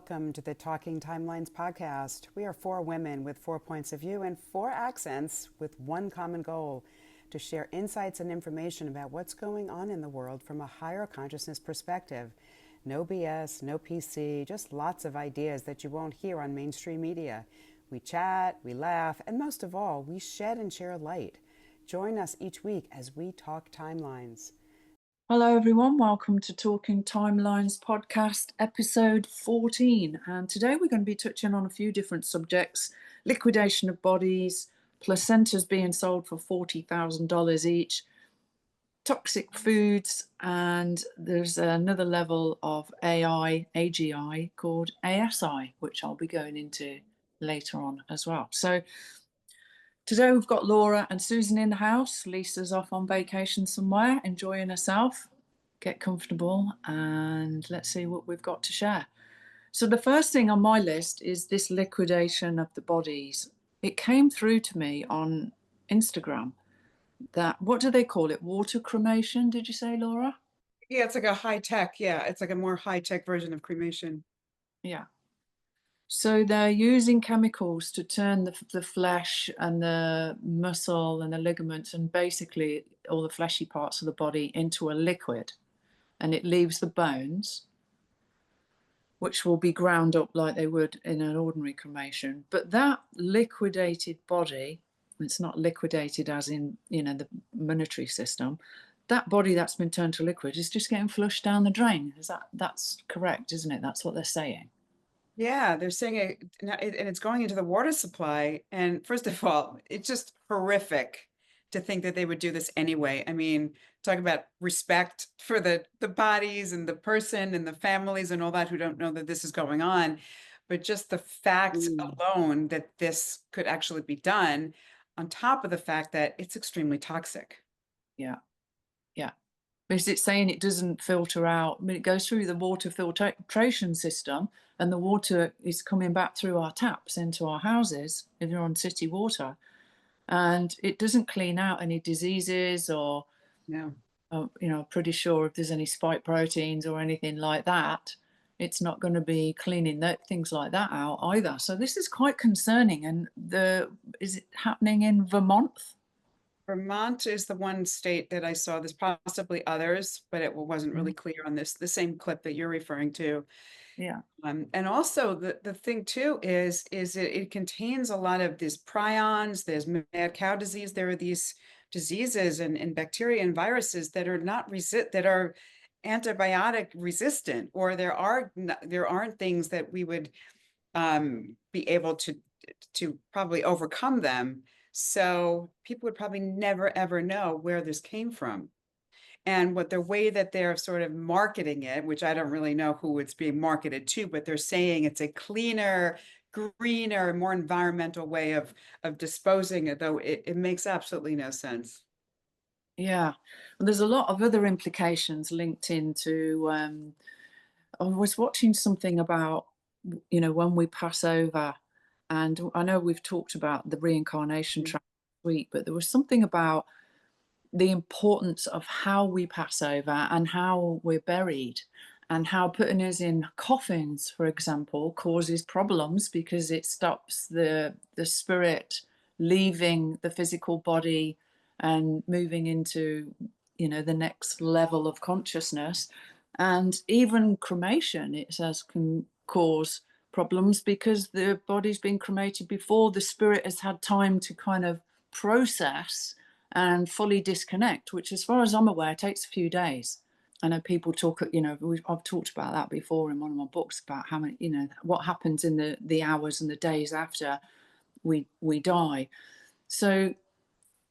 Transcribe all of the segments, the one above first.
Welcome to the Talking Timelines podcast. We are four women with 4 points of view and 4 accents with one common goal: to share insights and information about what's going on in the world from a higher consciousness perspective. No BS, no PC, just lots of ideas that you won't hear on mainstream media. We chat, we laugh, and most of all, we shed and share light. Join us each week as we talk timelines. Hello everyone, welcome to Talking Timelines podcast episode 14, and today we're going to be touching on a few different subjects: liquidation of bodies, placentas being sold for $40,000 each, toxic foods, and there's another level of AGI called ASI, which I'll be going into later on as well. So today we've got Laura and Susan in the house. Lisa's off on vacation somewhere, enjoying herself. Get comfortable and let's see what we've got to share. So the first thing on my list is this liquidation of the bodies. It came through to me on Instagram that, what do they call it? Water cremation, did you say, Laura? Yeah, it's like a high tech. Yeah, it's like a more high tech version of cremation. Yeah. So they're using chemicals to turn the flesh and the muscle and the ligaments and basically all the fleshy parts of the body into a liquid, and it leaves the bones, which will be ground up like they would in an ordinary cremation. But that liquidated body, it's not liquidated as in, the monetary system, that body that's been turned to liquid is just getting flushed down the drain. That's correct, isn't it? That's what they're saying. Yeah, they're saying and it's going into the water supply. And first of all, it's just horrific to think that they would do this anyway. I mean, talk about respect for the bodies and the person and the families and all that who don't know that this is going on. But just the fact alone that this could actually be done, on top of the fact that it's extremely toxic. Yeah, yeah. Because it's saying it doesn't filter out. I mean, it goes through the water filtration system, and the water is coming back through our taps into our houses if you're on city water, and it doesn't clean out any diseases or, No. pretty sure if there's any spike proteins or anything like that, it's not going to be cleaning things like that out either. So this is quite concerning. And is it happening in Vermont? Vermont is the one state that I saw. There's possibly others, but it wasn't really clear on the same clip that you're referring to. Yeah. And also the thing too is it contains a lot of these prions. There's mad cow disease. There are these diseases and bacteria and viruses that are that are antibiotic resistant, or there aren't things that we would be able to probably overcome them. So people would probably never ever know where this came from. And what the way that they're sort of marketing it, which I don't really know who it's being marketed to, but they're saying it's a cleaner, greener, more environmental way of disposing it, though it makes absolutely no sense. Yeah. Well, there's a lot of other implications linked into. I was watching something about, when we pass over, and I know we've talked about the reincarnation track this week, but there was something about the importance of how we pass over and how we're buried, and how putting us in coffins, for example, causes problems because it stops the spirit leaving the physical body and moving into, the next level of consciousness. And even cremation, it says, can cause problems because the body's been cremated before the spirit has had time to kind of process and fully disconnect, which, as far as I'm aware, takes a few days. I know people talk, I've talked about that before in one of my books about how many, what happens in the hours and the days after we die. So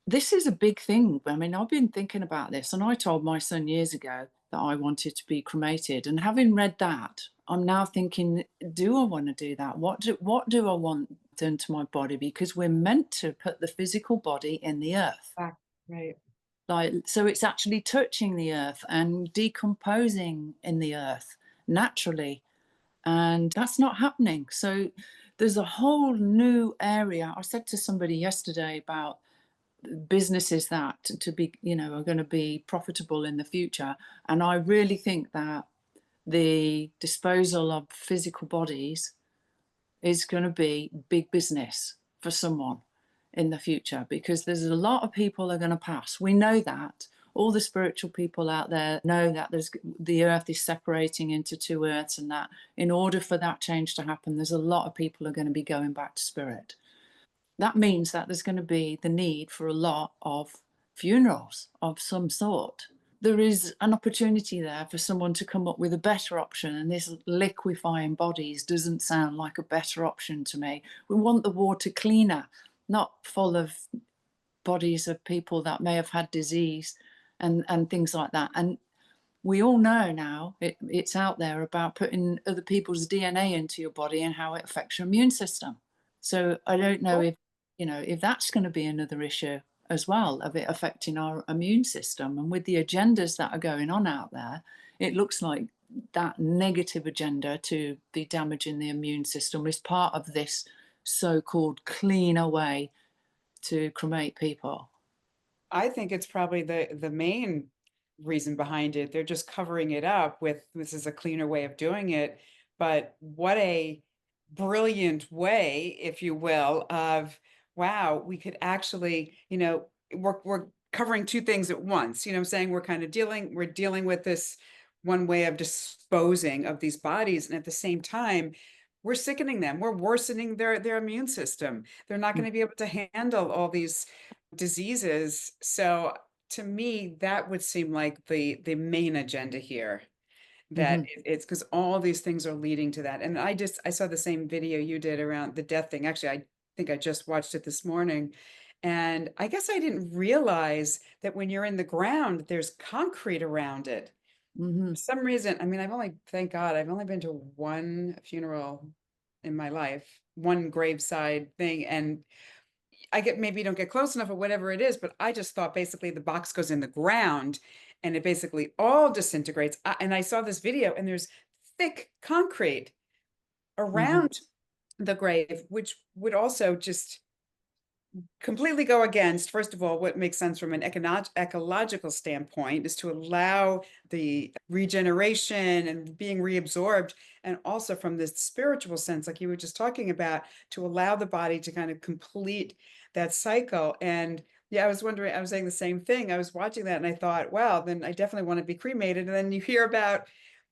this is a big thing. I mean, I've been thinking about this, and I told my son years ago that I wanted to be cremated. And having read that, I'm now thinking, do I want to do that? What do I want done to my body? Because we're meant to put the physical body in the earth. Right. So it's actually touching the earth and decomposing in the earth naturally. And that's not happening. So there's a whole new area. I said to somebody yesterday about businesses that to be, are going to be profitable in the future. And I really think that the disposal of physical bodies is going to be big business for someone in the future, because there's a lot of people are going to pass. We know that. All the spiritual people out there know that the earth is separating into two earths, and that in order for that change to happen, there's a lot of people are going to be going back to spirit. That means that there's going to be the need for a lot of funerals of some sort. There is an opportunity there for someone to come up with a better option, and this liquefying bodies doesn't sound like a better option to me. We want the water cleaner, not full of bodies of people that may have had disease and things like that. And we all know now, it's out there about putting other people's DNA into your body and how it affects your immune system. So I don't know if, if that's going to be another issue as well, of it affecting our immune system. And with the agendas that are going on out there, it looks like that negative agenda to be damaging the immune system is part of this so-called cleaner way to cremate people. I think it's probably the main reason behind it. They're just covering it up with this is a cleaner way of doing it. But what a brilliant way, if you will, of wow, we could actually, we're covering two things at once. You know what I'm saying? We're dealing with this one way of disposing of these bodies, and at the same time, we're sickening them. We're worsening their immune system. They're not going to be able to handle all these diseases. So to me, that would seem like the main agenda here. That Mm-hmm. it's because all these things are leading to that. And I saw the same video you did around the death thing. Actually, I think I just watched it this morning. And I guess I didn't realize that when you're in the ground, there's concrete around it. Mm-hmm. For some reason, I mean, thank God, I've only been to one funeral in my life, one graveside thing. And I get maybe you don't get close enough or whatever it is, but I just thought basically the box goes in the ground and it basically all disintegrates. And I saw this video and there's thick concrete Mm-hmm. around the grave, which would also just completely go against, first of all, what makes sense from an ecological standpoint is to allow the regeneration and being reabsorbed, and also from this spiritual sense, like you were just talking about, to allow the body to kind of complete that cycle. And yeah, I was wondering, I was saying the same thing. I was watching that and I thought, wow, then I definitely want to be cremated. And then you hear about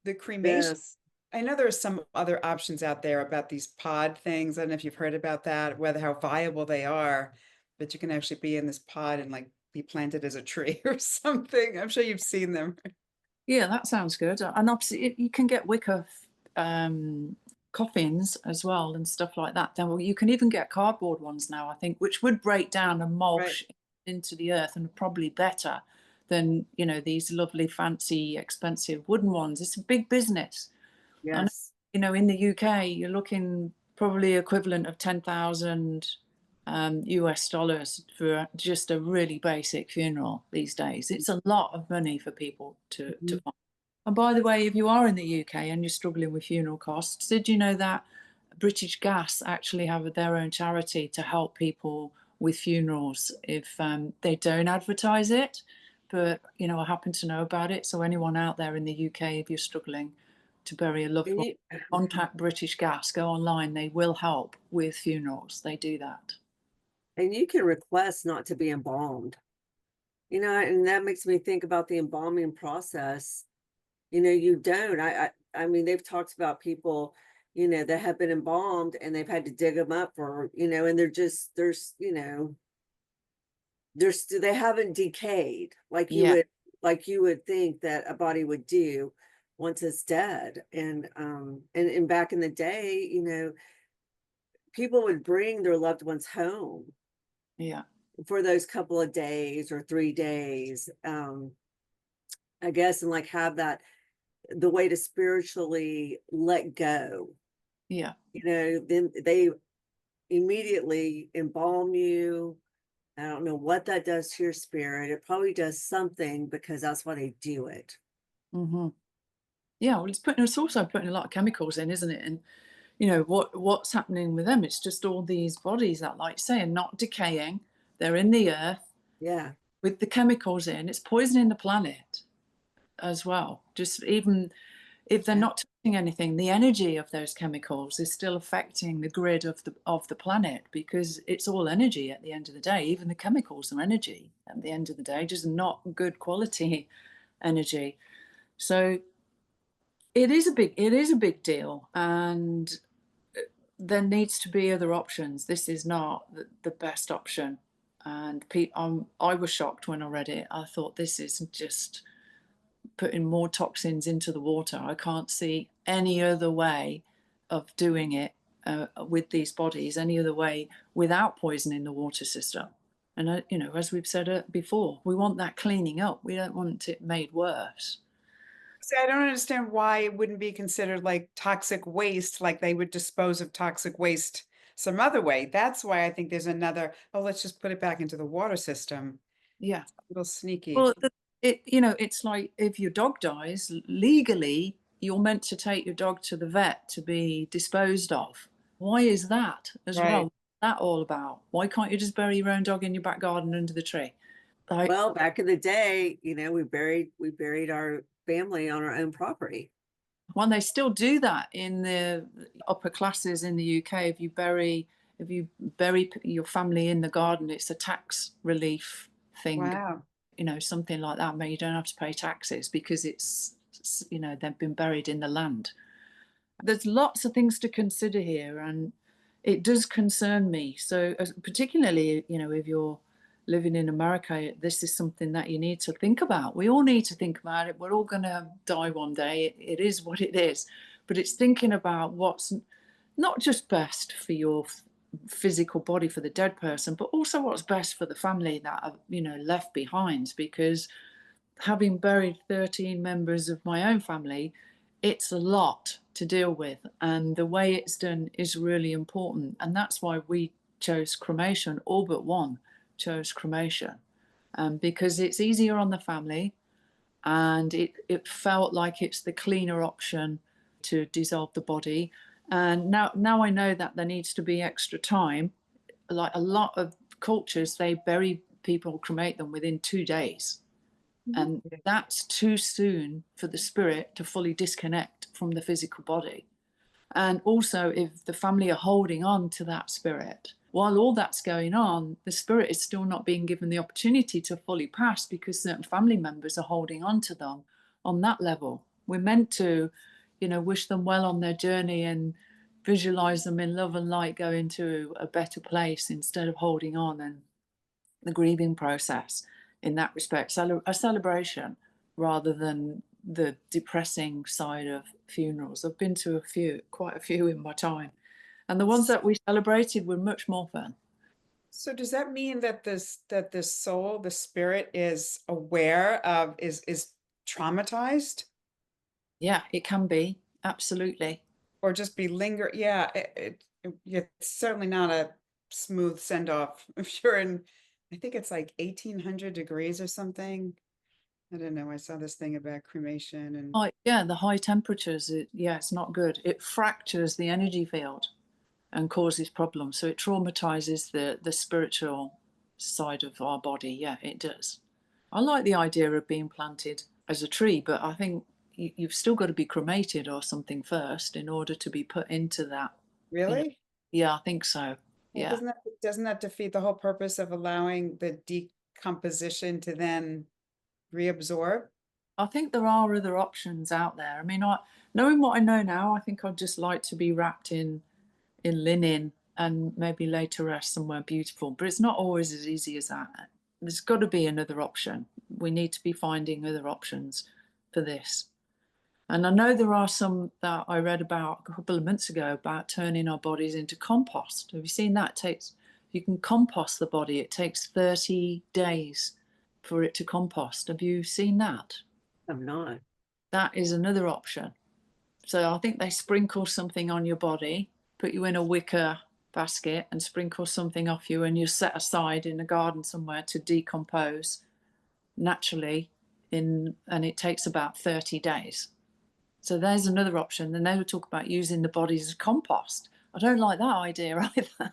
the cremation. Yes. I know there are some other options out there about these pod things. I don't know if you've heard about that, whether how viable they are, but you can actually be in this pod and like be planted as a tree or something. I'm sure you've seen them. Yeah, that sounds good. And obviously, you can get wicker coffins as well and stuff like that. Then you can even get cardboard ones now, I think, which would break down and Right. mulch into the earth, and probably better than these lovely, fancy, expensive wooden ones. It's a big business. I know, Yes. in the UK, you're looking probably equivalent of 10,000 US dollars for just a really basic funeral these days. It's a lot of money for people to Mhm. find. And by the way, if you are in the UK and you're struggling with funeral costs, did you know that British Gas actually have their own charity to help people with funerals if they don't advertise it? But I happen to know about it. So anyone out there in the UK, if you're struggling to bury a loved And one, you contact British Gas. Go online; they will help with funerals. They do that. and you can request not to be embalmed. And that makes me think about the embalming process. You don't. I mean, they've talked about people, that have been embalmed and they've had to dig them up for, and they haven't decayed Yeah, like you would think that a body would do once it's dead. And back in the day, people would bring their loved ones home yeah, for those couple of days or 3 days, I guess, and like have that the way to spiritually let go. yeah. Then they immediately embalm you. I don't know what that does to your spirit. It probably does something because that's why they do it. Hmm. Yeah, well, it's also putting a lot of chemicals in, isn't it? And what's happening with them? It's just all these bodies that, like you say, are not decaying. They're in the earth Yeah. with the chemicals in. It's poisoning the planet as well. Just even if they're Yeah. not touching anything, the energy of those chemicals is still affecting the grid of the planet, because it's all energy at the end of the day. Even the chemicals are energy at the end of the day, just not good quality energy. So it is a big deal, and there needs to be other options. This is not the best option. And I was shocked when I read it. I thought, this is just putting more toxins into the water. I can't see any other way of doing it with these bodies, any other way without poisoning the water system. And, you know, as we've said before, we want that cleaning up. We don't want it made worse. See, I don't understand why it wouldn't be considered like toxic waste, like they would dispose of toxic waste some other way. That's why I think there's another, oh, let's just put it back into the water system. Yeah. A little sneaky. Well, you know, it's like if your dog dies, legally, you're meant to take your dog to the vet to be disposed of. Why is that as Right. well? What's that all about? Why can't you just bury your own dog in your back garden under the tree? Like, Well, back in the day, you know, we buried our family on our own property. when they still do that in the upper classes in the UK, if you bury your family in the garden, it's a tax relief thing. Wow. You know, something like that, where you don't have to pay taxes because it's, you know, they've been buried in the land. There's lots of things to consider here, and it does concern me. So particularly, you know, if you're living in America, this is something that you need to think about. We all need to think about it. We're all going to die one day. It is what it is. But it's thinking about what's not just best for your physical body, for the dead person, but also what's best for the family that are, you know, left behind. Because having buried 13 members of my own family, it's a lot to deal with, and the way it's done is really important. And that's why we chose cremation. All but one chose cremation, because it's easier on the family, and it felt like it's the cleaner option to dissolve the body. And now I know that there needs to be extra time. Like a lot of cultures, they bury people, cremate them within 2 days, and that's too soon for the spirit to fully disconnect from the physical body. And also, if the family are holding on to that spirit, while all that's going on, the spirit is still not being given the opportunity to fully pass, because certain family members are holding on to them on that level. We're meant to, you know, wish them well on their journey and visualize them in love and light going to a better place, instead of holding on. And the grieving process in that respect, a celebration rather than the depressing side of funerals. I've been to quite a few in my time, and the ones that we celebrated were much more fun. So does that mean that this soul, the spirit is aware of, is traumatized, Yeah, it can be, absolutely. or just be linger? Yeah, it's certainly not a smooth send off. If you're in, I think it's like 1800 degrees or something. I don't know. I saw this thing about cremation and Yeah, the high temperatures, yeah, it's not good. It fractures the energy field and causes problems. So it traumatizes the spiritual side of our body. Yeah, it does. I like the idea of being planted as a tree, but I think you've still got to be cremated or something first in order to be put into that. You know, really? yeah, I think so. Well, Yeah. doesn't that defeat the whole purpose of allowing the decomposition to then reabsorb? I think there are other options out there. I mean, knowing what I know now, I think I'd just like to be wrapped in linen and maybe lay to rest somewhere beautiful. But it's not always as easy as that. There's got to be another option. We need to be finding other options for this. And I know there are some that I read about a couple of months ago about turning our bodies into compost. Have you seen that? You can compost the body. It takes 30 days for it to compost. Have you seen that? I'm not. That is another option. So I think they sprinkle something on your body, put you in a wicker basket and sprinkle something off you, and you're set aside in a garden somewhere to decompose naturally, and it takes about 30 days. So there's another option. Then they would talk about using the bodies as compost. I don't like that idea either.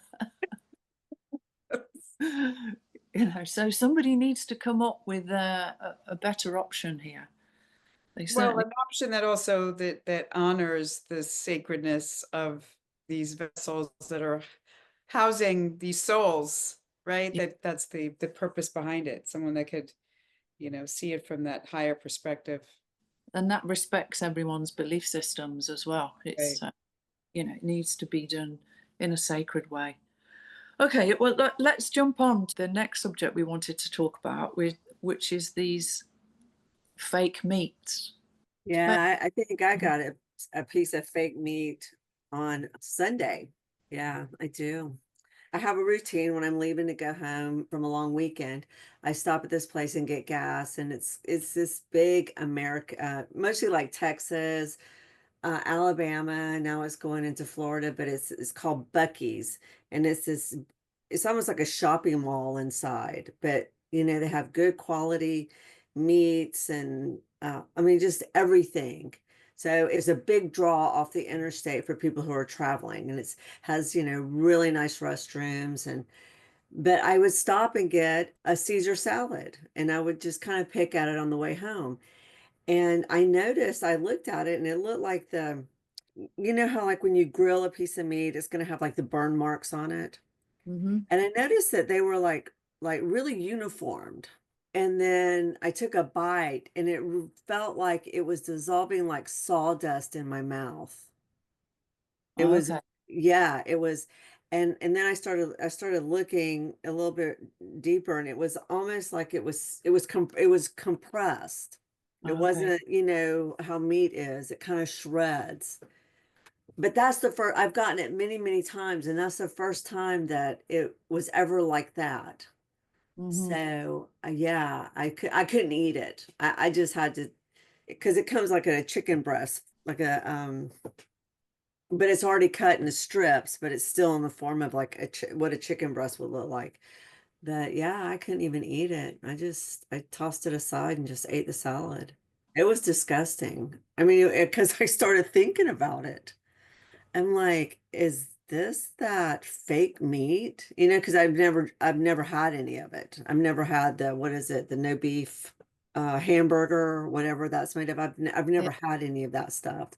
You know, so somebody needs to come up with a better option here. They Well, certainly, an option that also that honors the sacredness of these vessels that are housing these souls, right? yeah, That's the purpose behind it. Someone that could, see it from that higher perspective. and that respects everyone's belief systems as well. Right. It needs to be done in a sacred way. Okay, well, let's jump on to the next subject we wanted to talk about, which is these fake meats. Fake- Yeah, I think I got a piece of fake meat on Sunday. Yeah, I do. I have a routine when I'm leaving to go home from a long weekend. I stop at this place and get gas, and it's this big America, mostly like Texas, Alabama. Now it's going into Florida, but it's called Bucky's, and it's almost like a shopping mall inside. But they have good quality meats and I mean just everything. So it's a big draw off the interstate for people who are traveling, and it's has really nice restrooms. And but I would stop and get a Caesar salad, and I would just kind of pick at it on the way home. And I noticed, I looked at it and it looked like how like when you grill a piece of meat, it's going to have like the burn marks on it. Mhm. And I noticed that they were like really uniformed. And then I took a bite and felt like it was dissolving like sawdust in my mouth. It was, Okay. yeah, it was. And then I started looking a little bit deeper, and it was almost like it was compressed. It Okay. wasn't, how meat is. It kind of shreds. But that's the first, I've gotten it many, many times, and that's the first time that it was ever like that. Mhm. So yeah, I couldn't eat it. I just had to, because it comes like a chicken breast, like but it's already cut into strips, but it's still in the form of like what a chicken breast would look like. But yeah, I couldn't even eat it. I tossed it aside and just ate the salad. It was disgusting. I mean, because I started thinking about it. I'm like, is this that fake meat? Because I've never had any of it. I've never had what is it, the no beef hamburger or whatever that's made of. I've Yeah. never had any of that stuff,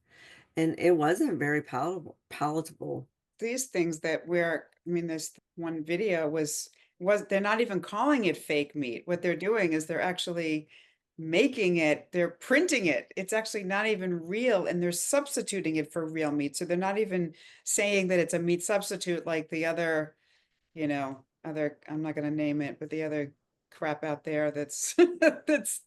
and it wasn't very palatable. These things that I mean, this one video was they're not even calling it fake meat. What they're doing is they're actually making it, they're printing it. It's actually not even real, and they're substituting it for real meat. So they're not even saying that it's a meat substitute like the other, I'm not going to name it, but the other crap out there that's that's,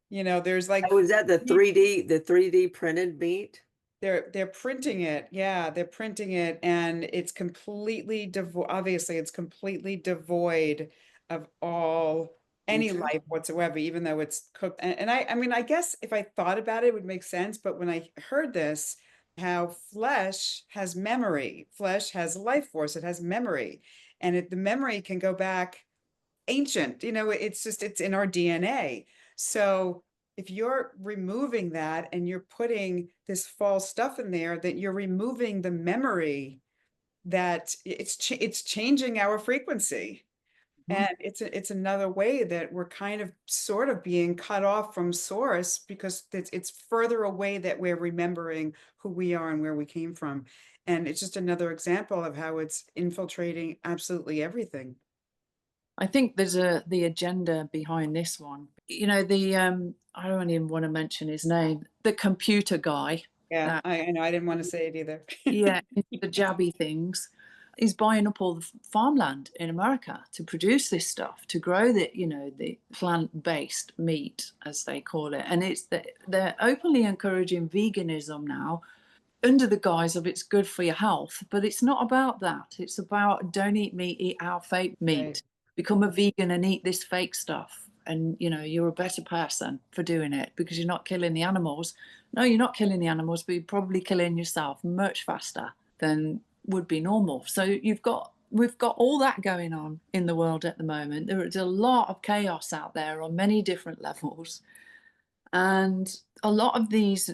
there's like Oh, was that the 3D printed meat? they're printing it. Yeah, they're printing it, and it's completely devoid. Obviously, it's completely devoid of all any Okay. life whatsoever, even though it's cooked. And I mean, I guess if I thought about it, it would make sense. But when I heard this, how flesh has memory, flesh has life force, it has memory, and the memory can go back ancient. It's in our DNA. So if you're removing that and you're putting this false stuff in there, that you're removing the memory, that it's changing our frequency. Mhm. And it's another way that we're kind of sort of being cut off from source, because it's further away that we're remembering who we are and where we came from. And it's just another example of how it's infiltrating absolutely everything. I think there's the agenda behind this one. The I don't even want to mention his name, the computer guy Yeah, that, I know. I didn't want to say it either. yeah, the jabby things. He's buying up all the farmland in America to produce this stuff, to grow the plant-based meat, as they call it. And they're openly encouraging veganism now under the guise of it's good for your health, but it's not about that. It's about don't eat meat, eat our fake Right. meat. Become a vegan and eat this fake stuff. And you're a better person for doing it because you're not killing the animals. No, you're not killing the animals, but you're probably killing yourself much faster than would be normal. So we've got all that going on in the world at the moment. There is a lot of chaos out there on many different levels. And a lot of these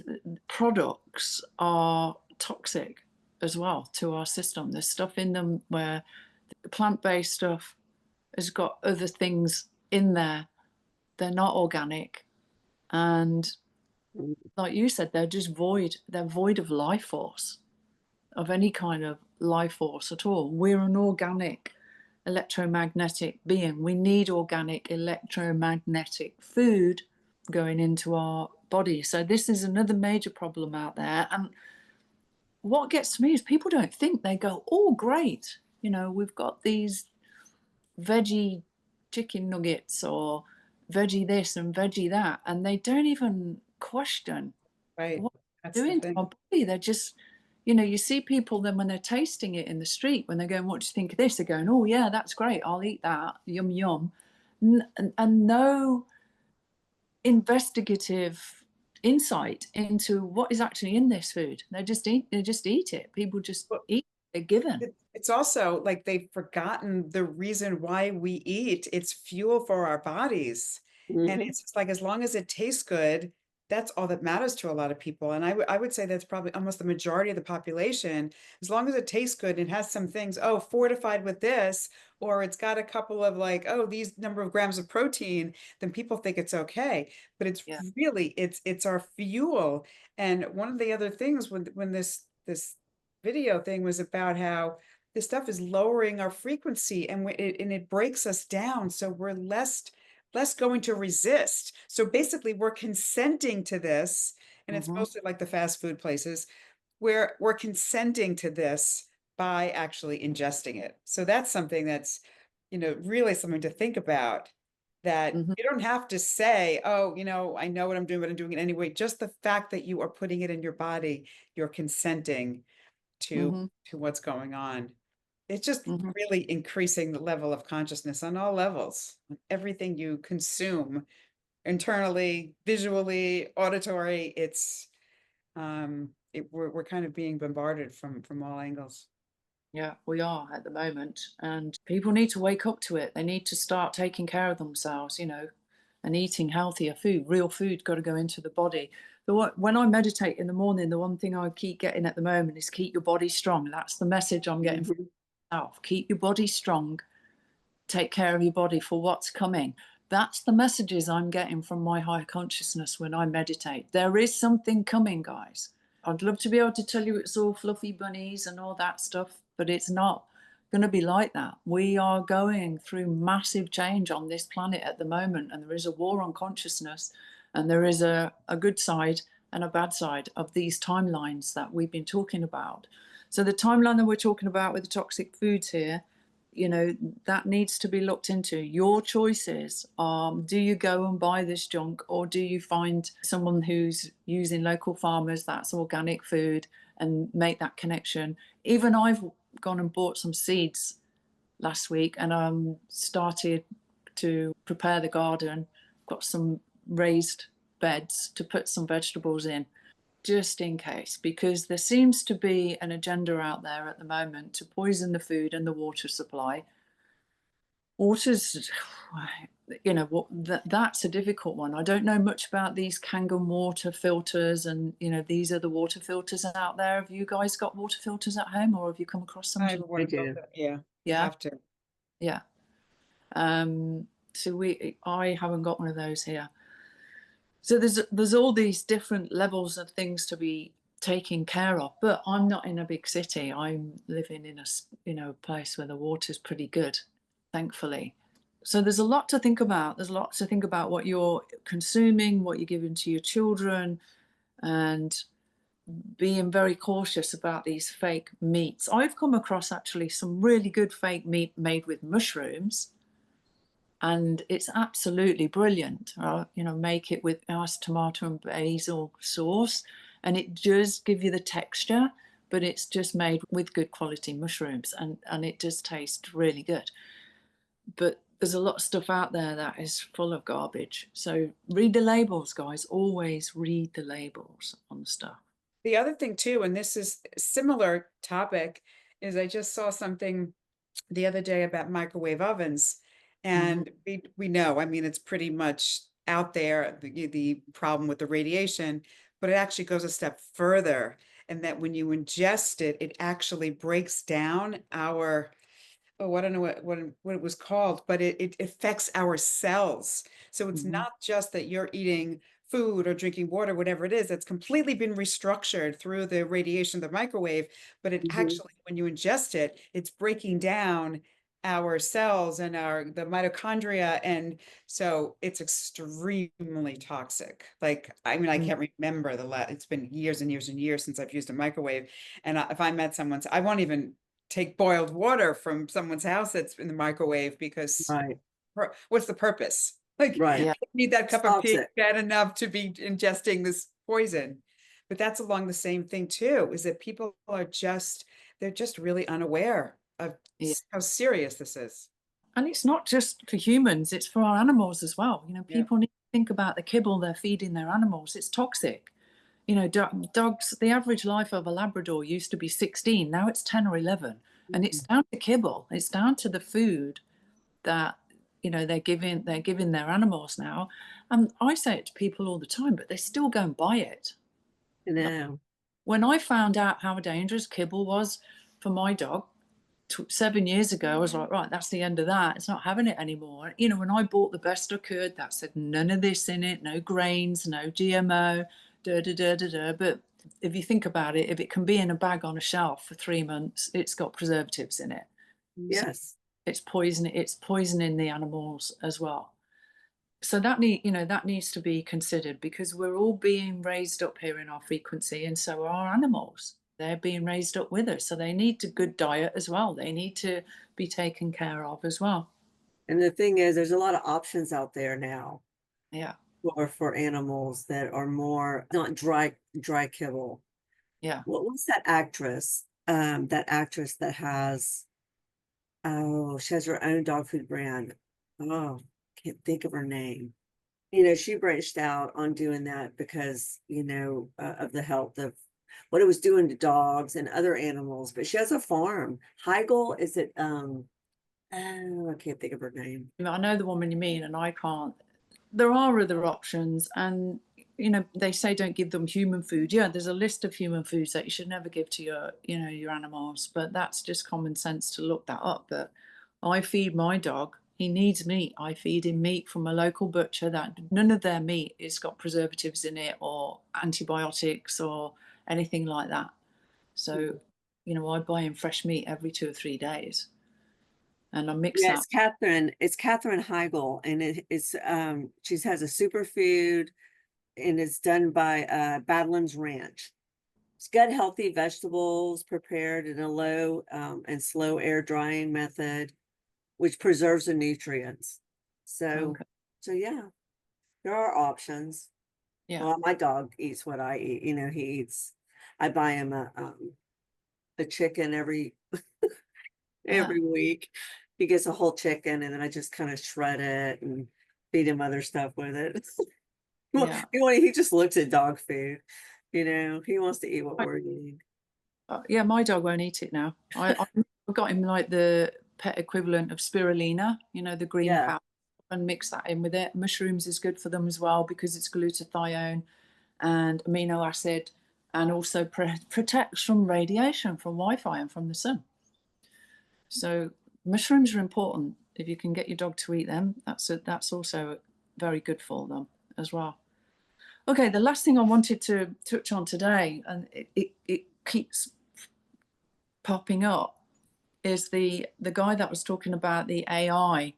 products are toxic as well to our system. There's stuff in them where the plant-based stuff has got other things in there. They're not organic. And Mm. like you said, they're void of life force, of any kind of life force at all. We're an organic electromagnetic being. We need organic electromagnetic food going into our body. So this is another major problem out there. And what gets to me is people don't think. They go, oh, great, we've got these veggie chicken nuggets or veggie this and veggie that, and they don't even question Right. what That's they're the doing to thing. our body. They're just, you see people then when they're tasting it in the street, when they're going, what do you think of this? They're going, oh yeah, that's great, I'll eat that, yum yum. And no investigative insight into what is actually in this food. They just eat it. People just Well, eat, they're given. it's also like they've forgotten the reason why we eat. It's fuel for our bodies. And Mhm. it's just like, as long as it tastes good, that's all that matters to a lot of people. And I would say that's probably almost the majority of the population. As long as it tastes good and has some things, oh, fortified with this, or it's got a couple of like, oh, these number of grams of protein, then people think it's okay. But it's Yeah. really, it's our fuel. And one of the other things when this video thing was about how this stuff is lowering our frequency, and it breaks us down, so we're less going to resist. So basically we're consenting to this, and it's Mm-hmm. mostly like the fast food places where we're consenting to this by actually ingesting it. So that's something that's, really something to think about, that Mm-hmm. you don't have to say, oh, I know what I'm doing, but I'm doing it anyway. Just the fact that you are putting it in your body, you're consenting to Mm-hmm. what's going on. It's just Mm-hmm. really increasing the level of consciousness on all levels. Everything you consume internally, visually, auditory, we're kind of being bombarded from all angles. Yeah, we are at the moment. And people need to wake up to it. They need to start taking care of themselves, and eating healthier food. Real food got to go into the body. When I meditate in the morning, the one thing I keep getting at the moment is keep your body strong. That's the message I'm getting from Mhm. myself. Keep your body strong. Take care of your body for what's coming. That's the messages I'm getting from my higher consciousness when I meditate. There is something coming, guys. I'd love to be able to tell you it's all fluffy bunnies and all that stuff, but it's not going to be like that. We are going through massive change on this planet at the moment, and there is a war on consciousness, and there is a good side and a bad side of these timelines that we've been talking about. So the timeline that we're talking about with the toxic foods here, that needs to be looked into. Your choices are, do you go and buy this junk, or do you find someone who's using local farmers, that's organic food, and make that connection? Even I've gone and bought some seeds last week, and started to prepare the garden. Got some raised beds to put some vegetables in, just in case, because there seems to be an agenda out there at the moment to poison the food and the water supply. Water's, that's a difficult one. I don't know much about these Kangen water filters, and these are the water filters out there. Have you guys got water filters at home, or have you come across I something? have a I water do. filter. Yeah, you Yeah, have to. yeah. So I haven't got one of those here. So there's all these different levels of things to be taken care of, but I'm not in a big city. I'm living in a place where the water's pretty good, thankfully. So there's a lot to think about. There's a lot to think about what you're consuming, what you're giving to your children, and being very cautious about these fake meats. I've come across actually some really good fake meat made with mushrooms, and it's absolutely brilliant. Make it with nice tomato and basil sauce, and it does give you the texture, but it's just made with good quality mushrooms, and it does taste really good. But there's a lot of stuff out there that is full of garbage. So read the labels, guys. Always read the labels on stuff. The other thing too, and this is a similar topic, is I just saw something the other day about microwave ovens. Mm-hmm. And we know, I mean, it's pretty much out there, the problem with the radiation, but it actually goes a step further. And that when you ingest it, it actually breaks down our, oh, I don't know what it was called, but it affects our cells. So it's Mm-hmm. not just that you're eating food or drinking water, whatever it is, that's completely been restructured through the radiation of the microwave. But it Mhm. actually, when you ingest it, it's breaking down our cells and the mitochondria. And so it's extremely toxic. Like, I mean, I Mm. can't remember it's been years and years and years since I've used a microwave. And if I met someone's, I won't even take boiled water from someone's house that's in the microwave, because Right, what's the purpose? Like, right. Yeah. I need that cup of tea Toxic. bad enough to be ingesting this poison. But that's along the same thing too, is that people are they're just really unaware of Yeah. how serious this is. And it's not just for humans, it's for our animals as well. You know, Yeah. people need to think about the kibble they're feeding their animals. It's toxic. You know, dogs, the average life of a Labrador used to be 16, now it's 10 or 11. And it's down to kibble. It's down to the food that, you know, they're giving their animals now. And I say it to people all the time, but they still go and buy it. You know, When I found out how dangerous kibble was for my dog 7 years ago, I was like, right, that's the end of that. It's not having it anymore. You know, when I bought the best I could, that said none of this in it, no grains, no GMO, da da da da da. But if you think about it, if it can be in a bag on a shelf for 3 months, it's got preservatives in it. So yes. it's poisoning the animals as well. So that needs to be considered, because we're all being raised up here in our frequency, and so are our animals. They're being raised up with us, so they need a good diet as well. They need to be taken care of as well. And the thing is, there's a lot of options out there now Yeah, for animals that are more not dry kibble. yeah. What was that actress? That actress that has, oh, she has her own dog food brand. Oh, can't think of her name. You know, she branched out on doing that because, you know, of the health of what it was doing to dogs and other animals. But she has a farm. Heigl, is it? Oh, I can't think of her name. I know the woman you mean, and I can't. There are other options, and they say don't give them human food. Yeah, there's a list of human foods that you should never give to your animals, but that's just common sense to look that up. But I feed my dog, he needs meat. I feed him meat from a local butcher. That none of their meat has got preservatives in it or antibiotics or anything like that. So I buy him fresh meat every 2 or 3 days, and I mix Yeah, that. It's Catherine Heigl, and it's she has a superfood, and it's done by Badlands Ranch. It's gut healthy vegetables prepared in a low and slow air drying method, which preserves the nutrients. So, Okay. so yeah, there are options. Yeah. Well, my dog eats what I eat. You know, I buy him a chicken Yeah. every week. He gets a whole chicken, and then I just kind of shred it and feed him other stuff with it. Yeah. He just looks at dog food. You know, he wants to eat what we're eating. Yeah, my dog won't eat it now. I got him like the pet equivalent of spirulina, the green Yeah. powder, and mix that in with it. Mushrooms is good for them as well because it's glutathione and amino acid, and also protects from radiation, from Wi-Fi and from the sun. So mushrooms are important. If you can get your dog to eat them, that's also very good for them as well. Okay, the last thing I wanted to touch on today, and it keeps popping up, is the guy that was talking about the AI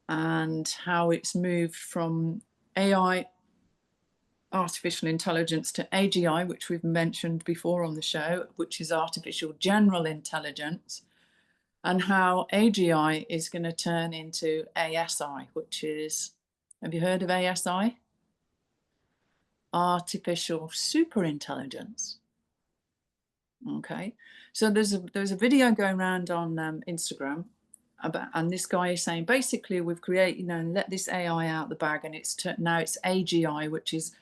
and how it's moved from AI, artificial intelligence, to AGI, which we've mentioned before on the show, which is artificial general intelligence, and how AGI is going to turn into ASI, which is, have you heard of ASI? Artificial super intelligence. Okay, so there's a video going around on Instagram about, and this guy is saying basically we've created, let this AI out the bag, and now it's AGI, which is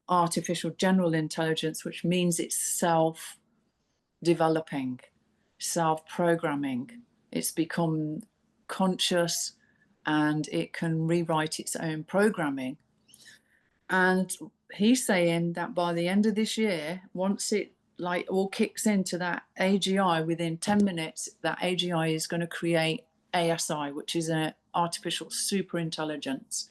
artificial general intelligence, which means it's self-developing, self-programming. It's become conscious, and it can rewrite its own programming. And he's saying that by the end of this year, once it all kicks into that AGI, within 10 minutes, that AGI is going to create ASI, which is an artificial super intelligence.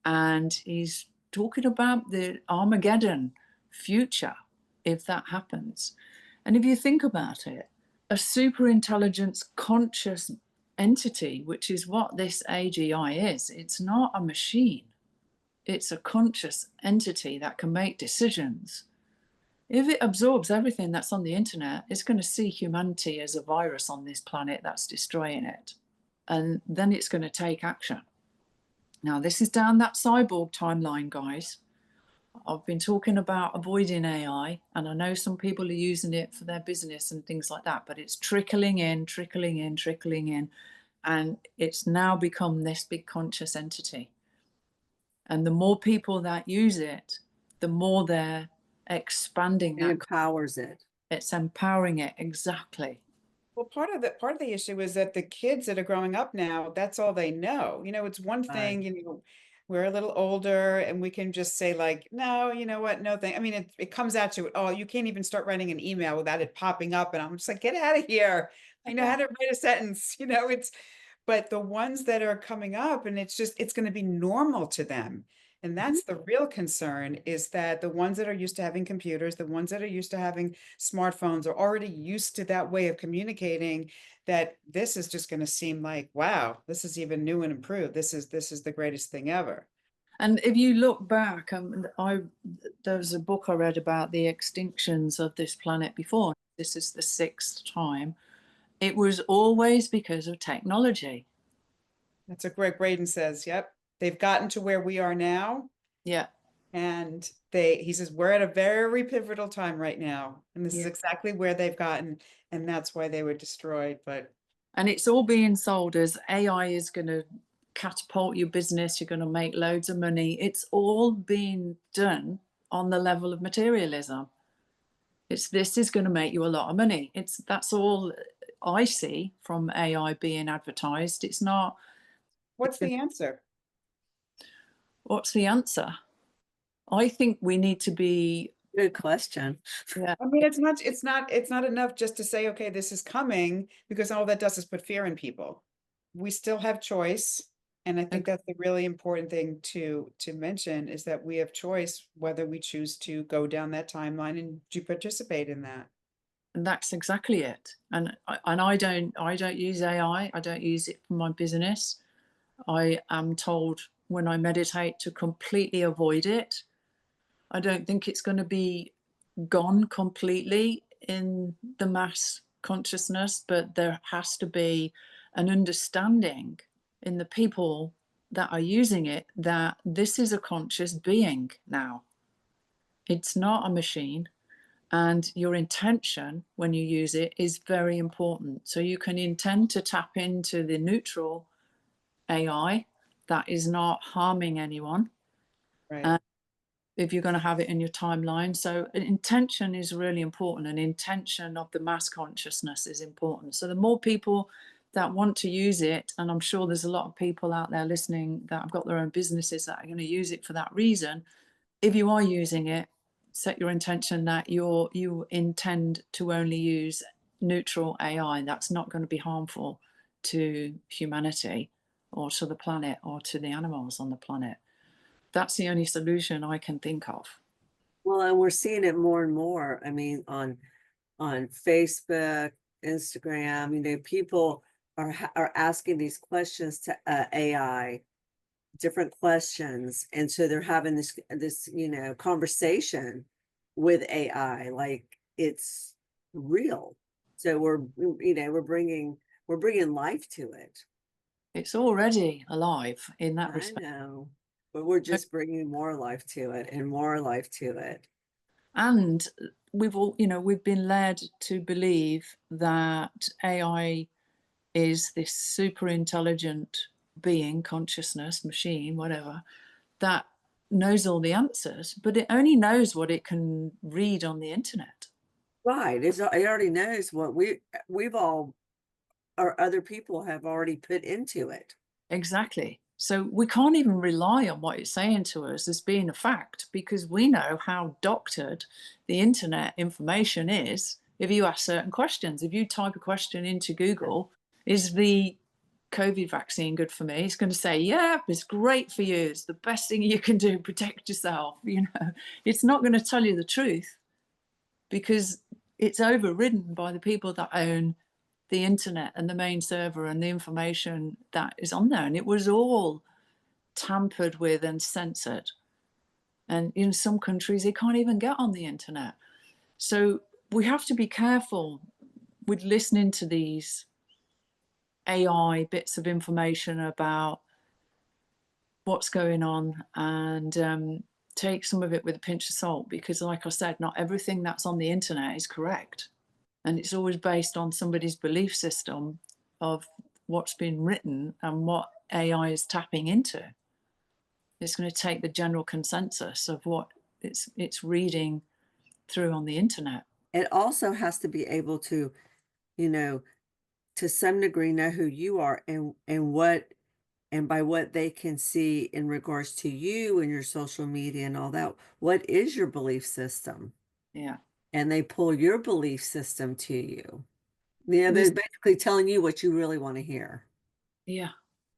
And he's talking about the Armageddon future if that happens. And if you think about it, a super intelligence conscious entity, which is what this AGI is, it's not a machine. It's a conscious entity that can make decisions. If it absorbs everything that's on the internet, it's going to see humanity as a virus on this planet that's destroying it. And then it's going to take action. Now, this is down that cyborg timeline, guys. I've been talking about avoiding AI, and I know some people are using it for their business and things like that, but it's trickling in, trickling in, trickling in, and it's now become this big conscious entity. And the more people that use it, the more they're expanding It that. empowers it. It's empowering it, exactly. Well, part of the issue is that the kids that are growing up now, that's all they know. You know, it's one thing, Right. you know, we're a little older and we can just say like, no, you know what, no thing. I mean, it comes at you, oh, you can't even start writing an email without it popping up. And I'm just like, get out of here. I know how to write a sentence, you know, but the ones that are coming up and it's going to be normal to them. And that's the real concern, is that the ones that are used to having computers, the ones that are used to having smartphones are already used to that way of communicating, that this is just going to seem like, wow, this is even new and improved. This is the greatest thing ever. And if you look back, there was a book I read about the extinctions of this planet before. This is the 6th time. It was always because of technology. That's what Greg Braden says. Yep. They've gotten to where we are now. Yeah. And he says, we're at a very pivotal time right now. And this is exactly where they've gotten. And that's why they were destroyed. And it's all being sold as AI is going to catapult your business. You're going to make loads of money. It's all being done on the level of materialism. This is going to make you a lot of money. That's all I see from AI being advertised. It's not. What's the answer? What's the answer? I think we need to be. Good question. Yeah. I mean, it's not enough just to say, okay, this is coming, because all that does is put fear in people. We still have choice. And I think that's the really important thing to mention, is that we have choice whether we choose to go down that timeline and to participate in that. And that's exactly it. And I don't use AI. I don't use it for my business. I am told when I meditate to completely avoid it. I don't think it's going to be gone completely in the mass consciousness, but there has to be an understanding in the people that are using it that this is a conscious being now. It's not a machine. And your intention when you use it is very important. So you can intend to tap into the neutral AI that is not harming anyone. Right. If you're going to have it in your timeline. So intention is really important, and intention of the mass consciousness is important. So the more people that want to use it, and I'm sure there's a lot of people out there listening that have got their own businesses that are going to use it for that reason. If you are using it, set your intention that you intend to only use neutral AI that's not going to be harmful to humanity or to the planet or to the animals on the planet. That's the only solution I can think of. Well, and we're seeing it more and more. I mean, on Facebook, Instagram, you know, people are asking these questions to AI, different questions, and so they're having this you know, conversation with AI like it's real. So we're, you know, we're bringing life to it. It's already alive in that I respect. know, but we're just bringing more life to it and more life to it. And we've all, you know, we've been led to believe that AI is this super intelligent being, consciousness, machine, whatever, that knows all the answers, but it only knows what it can read on the internet. Right. It already knows what we've all, or other people have already put into it. Exactly. So we can't even rely on what it's saying to us as being a fact, because we know how doctored the internet information is. If you ask certain questions, if you type a question into Google, is the COVID vaccine good for me? It's going to say, yeah, it's great for you. It's the best thing you can do. Protect yourself. It's not going to tell you the truth because it's overridden by the people that own the internet and the main server and the information that is on there. And it was all tampered with and censored. And in some countries, they can't even get on the internet. So we have to be careful with listening to these AI bits of information about what's going on, and take some of it with a pinch of salt, because like I said, not everything that's on the internet is correct. And it's always based on somebody's belief system of what's been written and what AI is tapping into. It's going to take the general consensus of what it's reading through on the internet. It also has to be able to, you know, to some degree know who you are and what and by what they can see in regards to you and your social media and all that. What is your belief system? Yeah. And they pull your belief system to you. Yeah, There's, they're basically telling you what you really want to hear. yeah.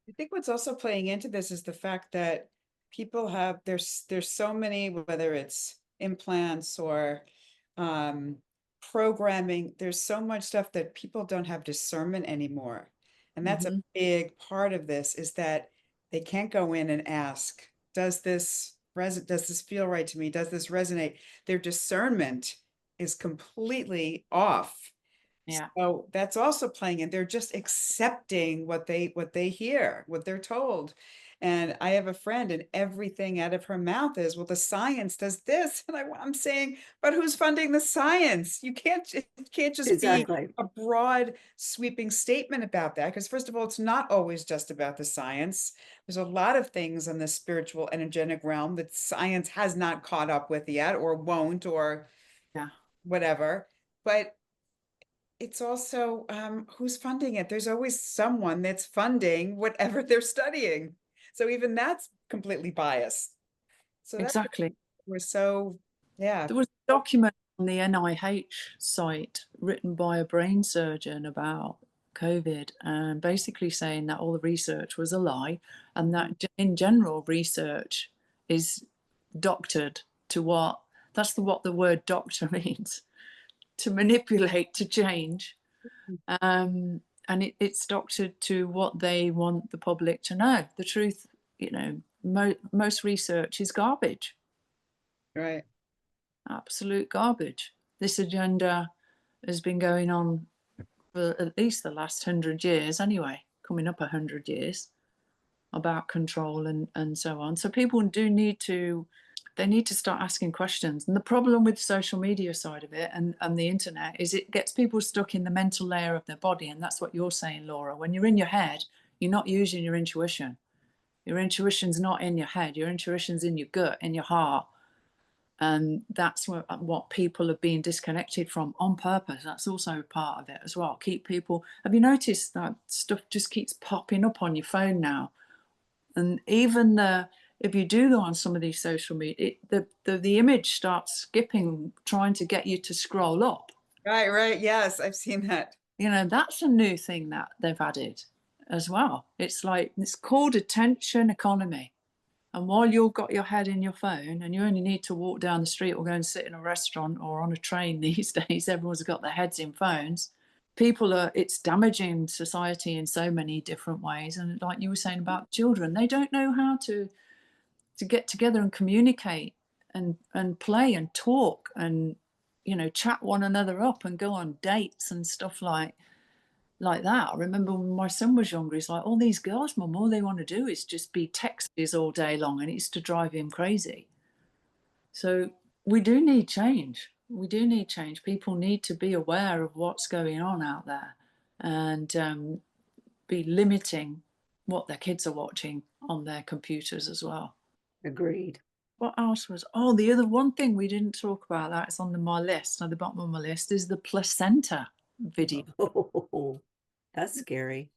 I think what's also playing into this is the fact that people have there's so many, whether it's implants or programming, there's so much stuff that people don't have discernment anymore. And that's a big part of this, is that they can't go in and ask, does this feel right to me? Does this resonate? Their discernment is completely off. Yeah. So that's also playing in. They're just accepting what they hear, what they're told. And I have a friend, and everything out of her mouth is, well, the science does this. And I'm saying, but who's funding the science? It can't just be Exactly. a broad sweeping statement about that. Because first of all, it's not always just about the science. There's a lot of things in the spiritual energetic realm that science has not caught up with yet, or won't, or Yeah. whatever. But it's also who's funding it. There's always someone that's funding whatever they're studying. So even that's completely biased. So that's Exactly. we're so, yeah. There was a document on the NIH site written by a brain surgeon about COVID, and basically saying that all the research was a lie, and that in general research is doctored to what the word doctor means, to manipulate, to change. And it's doctored to what they want the public to know. The truth, most research is garbage. Right. Absolute garbage. This agenda has been going on for at least the last 100 years anyway, coming up 100 years, about control and so on. So people they need to start asking questions. And the problem with the social media side of it and the internet is it gets people stuck in the mental layer of their body. And that's what you're saying, Laura. When you're in your head, you're not using your intuition. Your intuition's not in your head. Your intuition's in your gut, in your heart. And that's what people are being disconnected from on purpose. That's also part of it as well. Keep people. Have you noticed that stuff just keeps popping up on your phone now? And even if you do go on some of these social media, the image starts skipping, trying to get you to scroll up. Right. Yes, I've seen that. That's a new thing that they've added as well. It's like, it's called attention economy. And while you've got your head in your phone and you only need to walk down the street or go and sit in a restaurant or on a train these days, everyone's got their heads in phones. It's damaging society in so many different ways. And like you were saying about children, they don't know how to get together and communicate and play and talk and, chat one another up and go on dates and stuff like that. I remember when my son was younger, he's like, all these girls, Mum, all they want to do is just be texties all day long, and it used to drive him crazy. So we do need change. We do need change. People need to be aware of what's going on out there and be limiting what their kids are watching on their computers as well. Agreed. What else was, the other one thing we didn't talk about that is on my list, at the bottom of my list, is the placenta video. Oh, that's scary.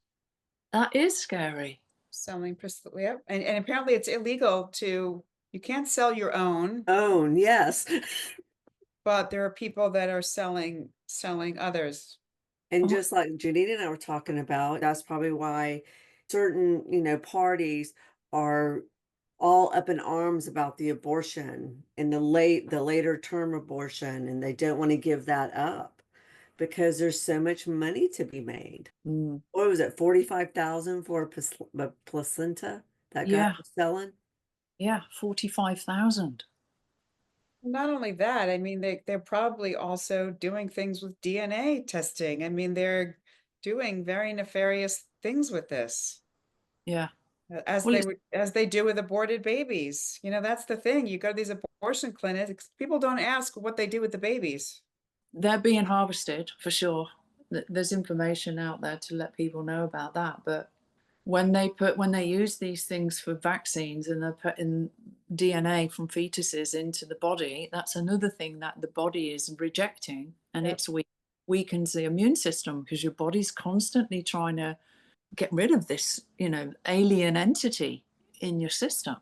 That is scary. Selling, yeah. And apparently it's illegal you can't sell your own. Own, yes. But there are people that are selling others. And just like Janine and I were talking about, that's probably why certain, you know, parties are all up in arms about the abortion and the later term abortion, and they don't want to give that up because there's so much money to be made. Mm. What was it, 45,000 for a placenta that guy Yeah, was selling? yeah, 45,000. Not only that, I mean, they're probably also doing things with DNA testing. I mean, they're doing very nefarious things with this. Yeah. As Well, they it's, would, as they do with aborted babies. You know, that's the thing. You go to these abortion clinics, people don't ask what they do with the babies. they're being harvested for sure. There's information out there to let people know about that. But when they use these things for vaccines and they're putting DNA from fetuses into the body, that's another thing that the body is rejecting, and Yep. it's weakens the immune system because your body's constantly trying to get rid of this, alien entity in your system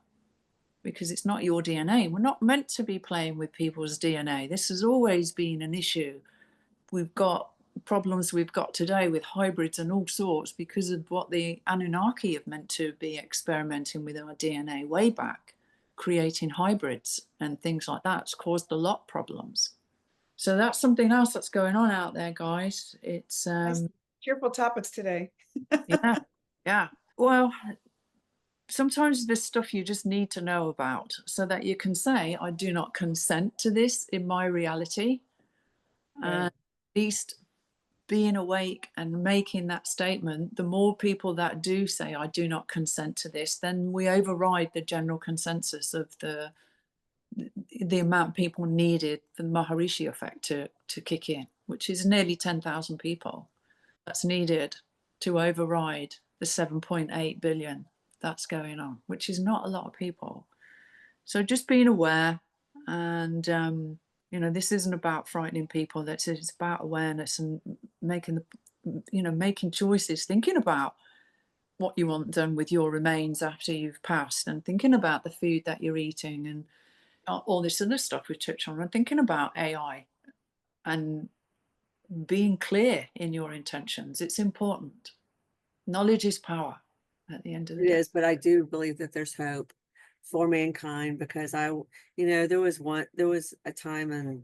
because it's not your DNA. We're not meant to be playing with people's DNA. This has always been an issue. We've got problems we've got today with hybrids and all sorts because of what the Anunnaki have meant to be experimenting with our DNA way back, creating hybrids and things like that. It's caused a lot of problems. So that's something else that's going on out there, guys. It's Nice, cheerful topics today. yeah, yeah. Well, sometimes there's stuff you just need to know about so that you can say, I do not consent to this in my reality. Right. And at least being awake and making that statement, the more people that do say, I do not consent to this, then we override the general consensus of the amount of people needed for the Maharishi effect to kick in, which is nearly 10,000 people that's needed to override the 7.8 billion that's going on, which is not a lot of people. So just being aware, and this isn't about frightening people. It's about awareness and making making choices, thinking about what you want done with your remains after you've passed, and thinking about the food that you're eating, and all this other stuff we touched on, and thinking about AI and being clear in your intentions. It's important. Knowledge is power at the end of the It day. is, but I do believe that there's hope for mankind because there was a time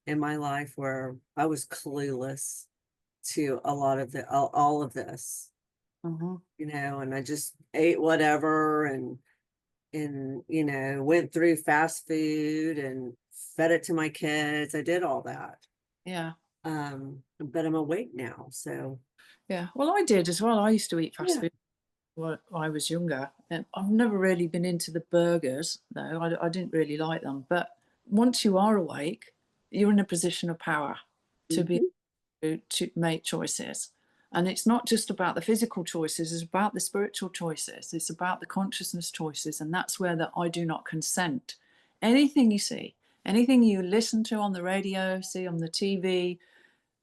in my life where I was clueless to a lot of all of this, Mhm. and I just ate whatever and went through fast food and fed it to my kids. I did all that. Yeah. But I'm awake now, so Yeah. Well, I did as well. I used to eat fast yeah. food when I was younger. And I've never really been into the burgers, though. I didn't really like them. But once you are awake, you're in a position of power to be Mhm. able to make choices. And it's not just about the physical choices, it's about the spiritual choices. It's about the consciousness choices. And that's where the I do not consent. Anything you see, anything you listen to on the radio, see on the TV,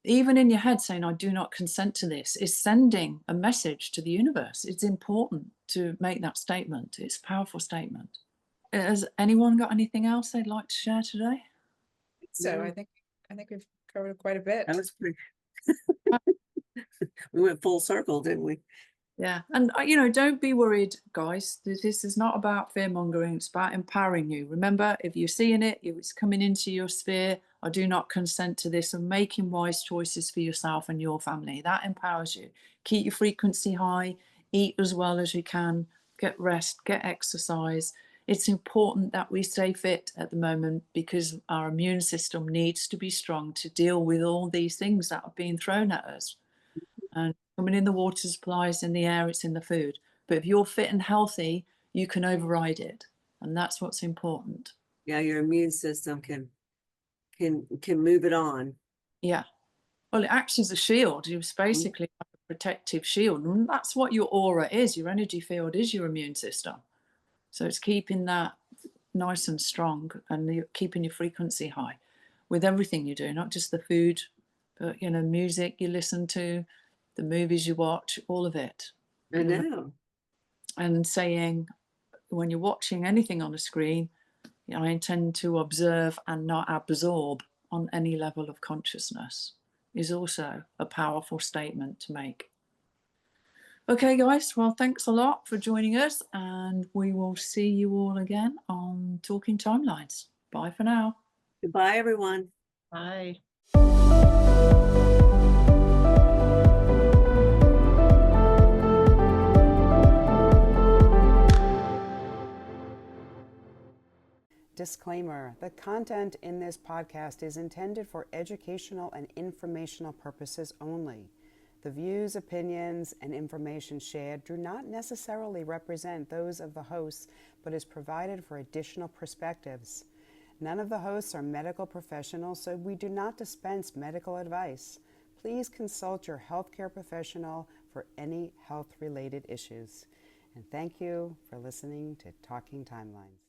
even in your head saying, I do not consent to this, is sending a message to the universe. It's important to make that statement. It's a powerful statement. Has anyone got anything else they'd like to share today? So No, I think we've covered quite a that bit. was pretty. We went full circle, didn't we? Yeah. And, don't be worried, guys. This is not about fear mongering. It's about empowering you. Remember, if you're seeing it, if it's coming into your sphere, I do not consent to this, and making wise choices for yourself and your family. That empowers you. Keep your frequency high, eat as well as you can, get rest, get exercise. It's important that we stay fit at the moment because our immune system needs to be strong to deal with all these things that are being thrown at us. And coming in the water supplies, in the air, it's in the food. But if you're fit and healthy, you can override it. And that's what's important. Yeah, your immune system can move it on. Yeah. Well, it acts as a shield. It's basically like a protective shield. And that's what your aura is. Your energy field is your immune system. So it's keeping that nice and strong, and you're keeping your frequency high with everything you do, not just the food, but music you listen to, the movies you watch, all of it. I know. And saying, when you're watching anything on a screen, I intend to observe and not absorb on any level of consciousness, is also a powerful statement to make. Okay, guys. Well, thanks a lot for joining us, and we will see you all again on Talking Timelines. Bye for now. Goodbye, everyone. Bye. Disclaimer: the content in this podcast is intended for educational and informational purposes only. The views, opinions, and information shared do not necessarily represent those of the hosts, but is provided for additional perspectives. None of the hosts are medical professionals, so we do not dispense medical advice. Please consult your healthcare professional for any health-related issues. And thank you for listening to Talking Timelines.